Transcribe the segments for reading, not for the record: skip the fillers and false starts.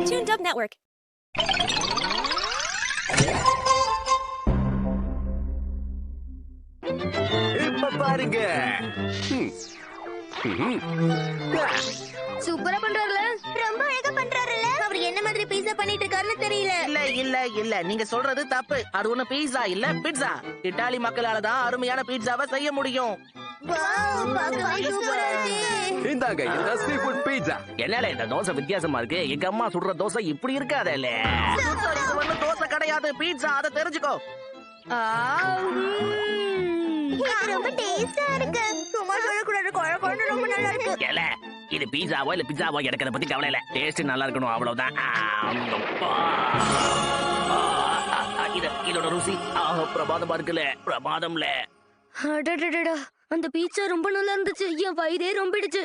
Tuned Up Network. இப்ப பாருங்க. சூப்பரா பண்றாருல, ரொம்ப அழகா பண்றாருல. அவர் என்ன மாதிரி பீஸா பண்ணிட்டு இருக்காருன்னு தெரியல. இல்ல நீங்க சொல்றது தப்பு. அது ஒண்ணு பீஸா இல்ல பிட்சா. இத்தாலி மக்களால தான் அருமையான பீட்சாவை செய்ய முடியும். வாவ், பார்க்கவே சூப்பரா இருக்கு. இந்தாங்க இந்த சீஃபுட் பீட்சா. என்னால இந்த தோசை வித்தியாசமா இருக்கு. எங்க அம்மா சுடுற தோசை இப்படி இருக்காதே. இது ஒண்ணு தோசை கிடையாது, பீட்சா. அதை தெரிஞ்சுக்கோ. இது ரொம்ப டேஸ்டா இருக்கு. சும்மா சொல்லக்கூடாது, குழ ரொம்ப நல்லா இருக்கு. ஏல, இது பீட்சாவோ இல்ல பிட்சாவோ எனக்கு அதை பத்தி கவலை இல்ல. டேஸ்ட் நல்லா இருக்கணும், அவ்வளவுதான். இதோட ருசி பிரமாதமா இருக்குல்ல, பிரமாதம்ல. அடடடடா, அந்த பீட்சா ரொம்ப நல்லா இருந்துச்சு. என் வயிறே ரொம்பிடுச்சு.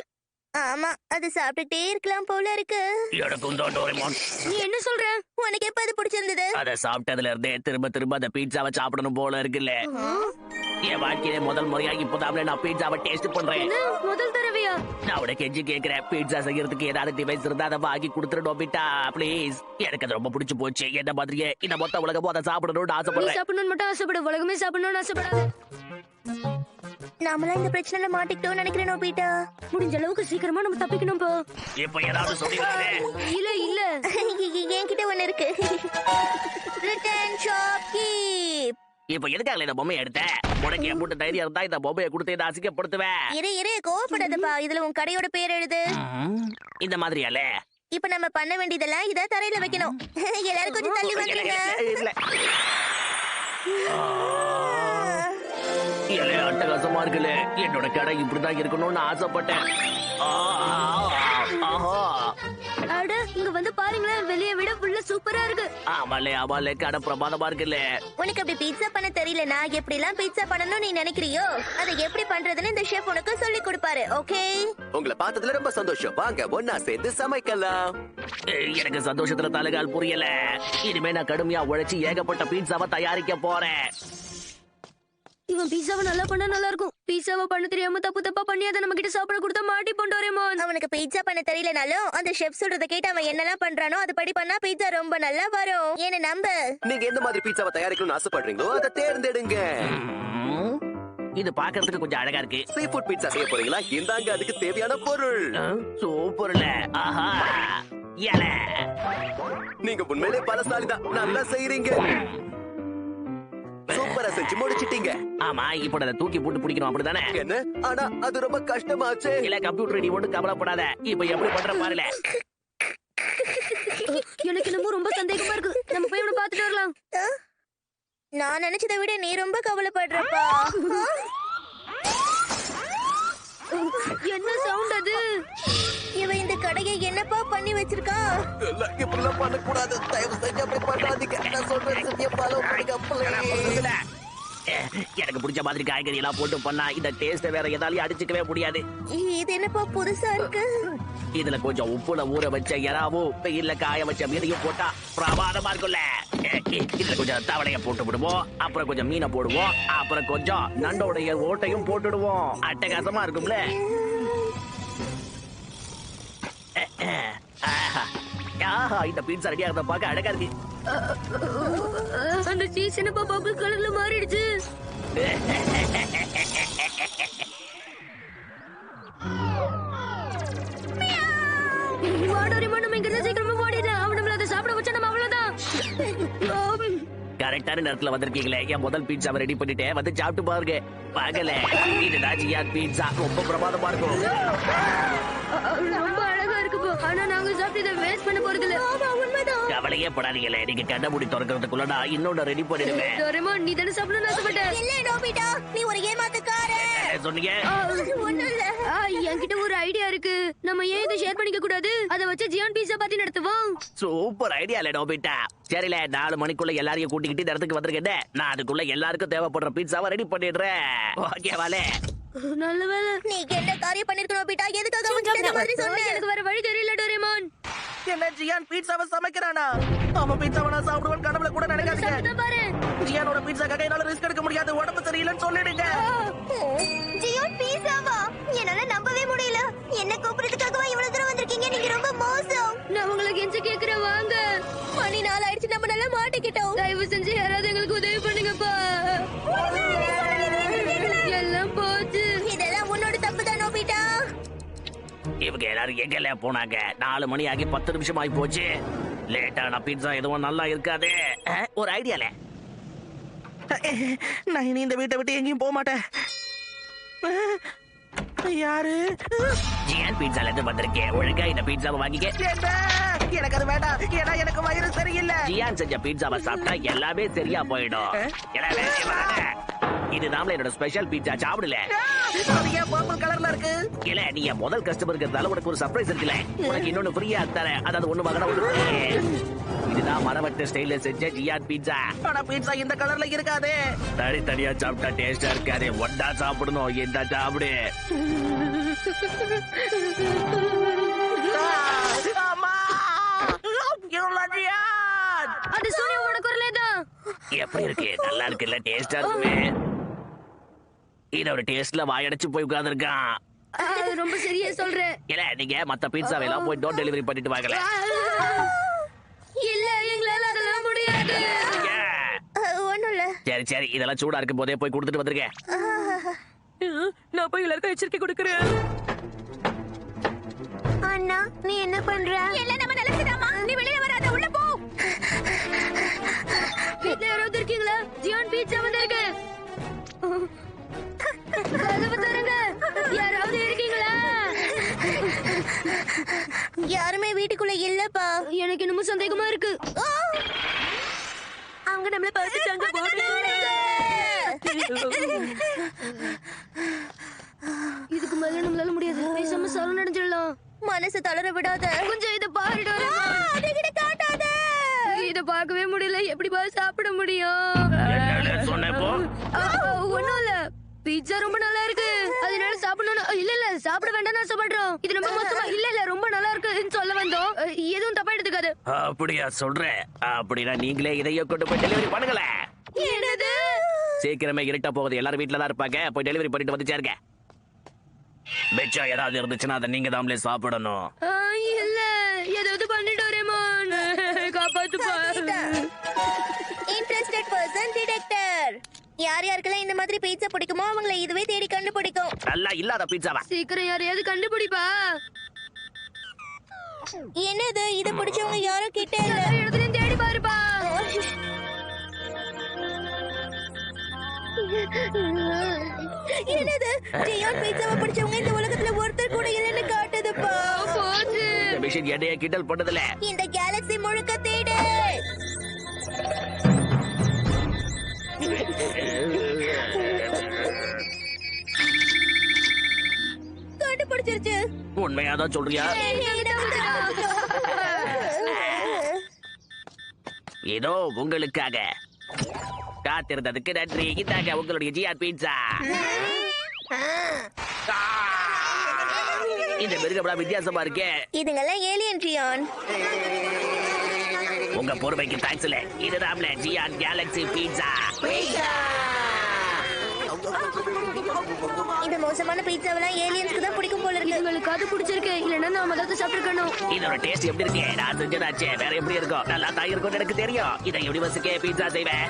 ஆமா, அது சாப்பிட்டுட்டே இருக்கலாம் போல இருக்கு. எனக்கும் தான் டோரேமான். நீ என்ன சொல்ற? உனக்கு எப்ப அது பிடிச்சிருந்தது? அதை சாப்பிட்டதுல இருந்தே திரும்ப அந்த பீட்சாவை சாப்பிடணும் போல இருக்குல்ல. என் வாழ்க்கையில முதல் முறையா இப்போதான் நான் பீட்சாவை டேஸ்ட் பண்றேன். முதல் தடவையா? நான் உனக்கு கெஞ்சி கேக்குறேன், பீட்சா செய்யறதுக்கு ஏதாவது டிவைஸ் இருந்தா அதை வாங்கி கொடுத்துடணும் பீட்டா ப்ளீஸ். எனக்கு அது ரொம்ப பிடிச்சு போச்சு. என்ன மாதிரியே இந்த மொத்த உலகமும் அதை சாப்பிடணும்னு ஆசைப்படுறேன். சாப்பிடணும்னு மட்டும் ஆசைப்படு, உலகமே சாப்பிடணும்னு ஆசைப்படாது. நாமளா இந்த பிரச்சனைல மாட்டிக்கிட்டோம்னு நினைக்கிறேன் நோபிட்டா. முடிஞ்ச அளவுக்கு சீக்கிரமா நம்ம தப்பிக்கணும் போ. இப்ப ஏதாவது சொல்லிடுறே. இல்ல என்கிட்ட ஒண்ணு இருக்கு. Return shop keep. இப்ப எதுக்காக இந்த பொம்மையை எடுத்த? உனக்கு என் போட்டு தைரியம் இருந்தா இந்த பொம்மையை கொடுத்து என்ன அசிங்கப்படுத்துவேன். இரு கோவப்படாதப்பா. இதுல உன் கடையோட பேர் எழுது. இந்த மாதிரியால இப்ப நம்ம பண்ண வேண்டியதெல்லாம் இத தரையில வைக்கணும். எல்லாரும் கொஞ்சம் தள்ளி வந்துருங்க. அட்டகாசமா இருக்குல்ல. என்னோட கடை இப்படிதான் இருக்கணும்னு ஆசைப்பட்டேன். அட, இங்க வந்து பாருங்களேன், வெளிய விட ஃபுல்லா சூப்பரா இருக்கு. ஆமாலே கடை பிரமாதமா இருக்குல்ல. உனக்கு அப்படி பீட்சா பண்ண தெரியலனா எப்படி எல்லாம் பீட்சா பண்ணணும்னு நீ நினைக்கிறியோ அதை எப்படி பண்றதுன்னு இந்த ஷெஃப் உனக்கு சொல்லி கொடுப்பாரு. ஓகே, உங்களை பார்த்ததுல ரொம்ப சந்தோஷம். வாங்க ஒன்னா சேர்ந்து சமைக்கலாம். எனக்கு சந்தோஷத்துல தலைகால் புரியல. இனிமே நான் கடுமையா உழைச்சு ஏகப்பட்ட பீட்சாவை தயாரிக்க போறேன். இவன் பீட்சாவை நல்லா பண்ணா நல்லா இருக்கும். பீட்சாவை பண்ண தெரியாம தப்பா பண்ணி அதை நம்ம கிட்ட சாப்பிட கொடுத்தா மாட்டி போண்டோரேமோன். அவனுக்கு பீட்சா பண்ண தெரியலனாலும் அந்த ஷெஃப் சொல்றத கேட்டு அவன் என்னெல்லாம் பண்றானோ அது படி பண்ணா பீட்சா ரொம்ப நல்லா வரும். என்ன நம்பு. நீங்க எந்த மாதிரி பீட்சாவை தயாரிக்கணும்னு ஆசைப்படுறீங்களோ அதை தேர்ந்தெடுங்க. இது பாக்குறதுக்கு கொஞ்சம் அழகா இருக்கு. சீஃபுட் பீட்சா செய்ய போறீங்களா? இந்தாங்க அதுக்கு தேவையான பொருள். சூப்பர்ல. ஆஹா, ஏல நீங்க உண்மையிலே பலசாலிதான். நல்லா செய்றீங்க. சூப்பரா செஞ்சு முடிச்சிட்டீங்க. ஆமா, இப்போ அதை தூக்கி போட்டு பிடிக்கணும், அப்படிதானே? என்ன? ஆனா அது ரொம்ப கஷ்டமாச்சு. இல்ல கம்ப்யூட்டர், நீ ஒன்றும் கவலைப்படாத. இப்ப எப்படி பண்ற பாருல. எனக்கு என்னமோ ரொம்ப சந்தேகமா இருக்கு. நம்ம போய் இவனை பாத்துட்டு வரலாம். நான் நினைச்சதை விட நீ ரொம்ப கவலைப்படுறப்பா. என்ன சவுண்ட் அது? இவன் இந்த கடையை என்னப்பா பண்ணி வச்சிருக்கான்? இப்படிலாம் பண்ணக்கூடாது. தயவு செஞ்சு அப்படி பண்ணாதீங்க. நான் சொல்றேன் சத்தியம் ஃபாலோ பண்ணுங்க please. எனக்கு பிடிச்ச மாதிரி காய்கறி எல்லாம் போட்டு பண்ணா இந்த டேஸ்ட் வேற எதாலையும் அடிச்சுக்கவே முடியாது. இது என்னப்பா புதுசா இருக்கு? இதுல கொஞ்சம் உப்புல ஊற வச்ச எறாவும் வெயில்ல காய வச்ச மீனையும் போட்டா பிரமாதமா இருக்கும்ல. இதுல கொஞ்சம் தவளைய போட்டு விடுவோம், அப்புறம் கொஞ்சம் மீனை போடுவோம், அப்புறம் கொஞ்சம் நண்டோடைய ஓட்டையும் போட்டுடுவோம். அட்டகாசமா இருக்கும்ல. ஆஹா, இந்த பீட்சா ரெடி ஆகிறத பார்க்க அழகா இருக்கு. அந்த சீஸ் என்னப்பா பபிள் கலர்ல மாறிடுச்சு. வாடோரிமான், நம்ம இங்க இருந்து சீக்கிரமா ஓடிடலாம். அவன் நம்மள அதை சாப்பிட வச்சா நம்ம அவ்வளவுதான். கரெக்டான நேரத்துல வந்திருக்கீங்களே. என் முதல் பீட்சாவை ரெடி பண்ணிட்டேன், வந்து சாப்பிட்டு பாருங்க. பாக்கல, இதுதான் ஜியான் பீட்சா. ரொம்ப பிரமாதமா இருக்கும். ரொம்ப அழகா இருக்கு போ. ஆனா நாங்க சாப்பிட்டு இதை வேஸ்ட் பண்ண போறது இல்ல. உண்மைதான். கவலையே படாதீங்களே. நீங்க கண்ண மூடி திறக்கிறதுக்குள்ள நான் இன்னொன்னு ரெடி பண்ணிடுவேன். டோரேமான், நீ தானே சாப்பிடணும்னு ஆசைப்பட்ட? இல்ல நோபிட்டா, நீ ஒரு ஏமாத்துக்காரன். என்ன சொன்னீங்க? ஒண்ணும் இல்ல. என்கிட்ட ஒரு ஐடியா இருக்கு. நம்ம ஏன் இதை ஷேர் பண்ணிக்க கூடாது? அதை வச்சு ஜியான் பீட்சா பார்ட்டி நடத்துவோம். சூப்பர் ஐடியா இல்ல நோபிட்டா. சரில, 4 மணிக்குள்ள எல்லாரையும் கூட்டிக்கிட்டு இந்த இடத்துக்கு வந்திருக்கேன். நான் அதுக்குள்ள எல்லாருக்கும் தேவைப்படுற பீட்சாவை ரெடி பண்ணிடுறேன். ஓகேவாலே? நல்ல வேளை. நீ என்ன காரியம் பண்ணிருக்கணும் நோபிட்டா? எதுக்காக வந்து இந்த மாதிரி சொன்ன? எனக்கு வேற வழி தெரியல டோரேமான். என்ன ஜியான் பீட்சாவை சமைக்கிறானா? அவன் பீட்சாவை நான் சாப்பிடுவேன் கனவுல கூட நினைக்காதீங்க. பாரு, ஜியானோட பீட்சாக்காக என்னால ரிஸ்க் எடுக்க முடியாது. உடம்பு சரியில்லைன்னு சொல்லிடுங்க. ஜியான் பீட்சாவா? என்னால நம்பவே முடியல. என்ன கூப்பிடுறதுக்காகவா இவ்வளவு தூரம் வந்திருக்கீங்க? நீங்க ரொம்ப மோசம். நான் உங்களுக்கு கெஞ்ச கேக்குறவா? இவங்க எல்லாரும் எங்கல போனாங்க? 4 மணி ஆகி 10 நிமிஷம் ஆகி போச்சு. லேட்டான பீட்சா எதுவும் நல்லா இருக்காதே. ஒரு ஐடியால நான் இனி இந்த வீட்டை விட்டு எங்கேயும் போக மாட்டேன். யாரு? ஜியான் பீட்சால இருந்து வந்திருக்கேன். ஒழுங்கா இந்த பீட்சாவை வாங்கிக்க. எனக்கு அது வேண்டாம். ஏன்னா எனக்கு வயிறு சரியில்லை. ஜியான் செஞ்ச பீட்சாவை சாப்பிட்டா எல்லாமே சரியா போயிடும். இது நாமளே என்னோட ஸ்பெஷல் பீட்சா. சாப்பிடல. அது ஏன் பர்பிள் கலர்ல இருக்கு? இல்ல, நீ என் முதல் கஸ்டமருங்கிறதால உனக்கு ஒரு சர்ப்ரைஸ் இருக்குல்ல. உனக்கு இன்னொன்னு ஃப்ரீயா தரேன். அதாவது ஒண்ணு வாங்கினா ஒண்ணு free. இதுதான் மரவட்ட ஸ்டைல்ல செஞ்ச ஜியான் பீட்சா. ஆனா பீட்சா இந்த கலர்ல இருக்காதே. தனித்தனியா சாப்பிட்டா டேஸ்டா இருக்காது. ஒண்டா சாப்பிடணும். இந்த சாப்பிடு. அம்மா! இவ்வளவு ஜியான்! அது சூர்யாவோட குரலே தான். எப்படி இருக்கு? நல்லா இருக்குல்ல? டேஸ்டா இருக்குமே. இதோட டேஸ்ட்ல வாயடைச்சு போய் உட்கார்ந்துருக்கான். ரொம்ப சரியா சொல்றேன். இல்ல, நீங்க மத்த பீட்சாவை எல்லாம் போய் டோர் டெலிவரி பண்ணிட்டு வாங்கல. இல்ல, எங்களால அதெல்லாம் முடியாது. ஒண்ணும் இல்ல. சரி சரி, இதெல்லாம் சூடா இருக்கும் போதே போய் கொடுத்துட்டு வந்திருக்கேன். நான் போய் எல்லாருக்கும் எச்சரிக்கை கொடுக்கறேன். அண்ணா, நீ என்ன பண்ற? எல்லாம் நம்ம நல்லதுதாமா. நீ வெளிய வராத, உள்ள போ. வீட்ல யாராவது இருக்கீங்களா? ஜியான் பீட்சா வந்திருக்கு. கதவு தரங்க. யாராவது இருக்கீங்களா? யாருமே வீட்டுக்குள்ள இல்லப்பா. எனக்கு இன்னும் சந்தேகமா இருக்கு. அவங்க நம்மள பார்த்துட்டாங்க. இதுக்கு மேல நம்மளால முடியாது. பேசாம சரண் அடைஞ்சிடலாம். மனசு தளர விடாத. கொஞ்சம் இத பாருடா. அத காட்டாத. இத பார்க்கவே முடியல. எப்படி பா சாப்பிட முடியும்? சொன்னப்போ ஒண்ணும் இல்ல. பீட்சா ரொம்ப நல்லா இருக்கு. அதனால சாப்பிடணும். இல்ல சாப்பிட வேண்டாம் நான் சொல்றோம். இது ரொம்ப மொத்தமா இல்ல ரொம்ப நல்லா இருக்குன்னு சொல்ல வந்தோம். எதுவும் தப்பா எடுத்துக்காது. அப்படியா சொல்றேன்? அப்படின்னா நீங்களே இதையே கொண்டு போய் டெலிவரி பண்ணுங்களே. என்னது? சீக்கிரமே இருட்ட போகுது. எல்லாரும் வீட்டுல தான் இருப்பாங்க. போய் டெலிவரி பண்ணிட்டு வந்து சேருங்க. மிச்சம் ஏதாவது இருந்துச்சுன்னா அதை நீங்க தாமலே சாப்பிடணும். இல்ல, ஏதாவது பண்ணிட்டு வரேமான். காப்பாத்துப்பா. Interested person detector. யார் யாருக்கெல்லாம் இந்த மாதிரி பீட்சா பிடிக்குமோ அவங்களை இதுவே தேடி கண்டுபிடிக்கும். நல்லா இல்லாத பீட்சாவா? சீக்கிரம் யாரையாவது கண்டுபிடிப்பா. என்னது? இது பிடிச்சவங்க யாரும் கிட்ட இல்ல. இடத்துலயும் தேடி பாருப்பா. என்னது? ஜியான் பீட்சாவை பிடிச்சவங்க இந்த உலகத்துல ஒருத்தர் கூட இல்லைன்னு காட்டுதுப்பா. போச்சு. இந்த மிஷின் எடையை கிண்டல் பண்ணதில்ல. இந்த கேலக்ஸி முழுக்க தேடு. கண்டுபிடிச்சிருச்சு. உண்மையாதான் சொல்றியா? ஏதோ உங்களுக்காக காத்திருந்ததுக்கு நன்றி. இதாங்க உங்களுடைய ஜிஆர் பீட்சா. இந்த மிருகம்லாம் வித்தியாசமா இருக்கே. இதுங்கெல்லாம் ஏலியன் ஜியான். உங்க பொறுமைக்கு தேங்க்ஸ் இல்ல. இதுதான் ஜியான் கேலக்ஸி பீட்சா. இந்த மோசமான பீட்சாவெல்லாம் ஏலியன்ஸ்க்கு தான் பிடிக்கும் போல இருக்கு. உங்களுக்கு அது பிடிச்சிருக்கு. இல்லன்னா நாம அதை சாப்பிட்டுக்கணும். இதோட டேஸ்ட் எப்படி இருக்கு? நான் செஞ்சதாச்சே. வேற எப்படி இருக்கும்? நல்லா தான் இருக்கும்னு எனக்கு தெரியும். இதை யூனிவர்ஸுக்கே பீட்சா செய்வேன்.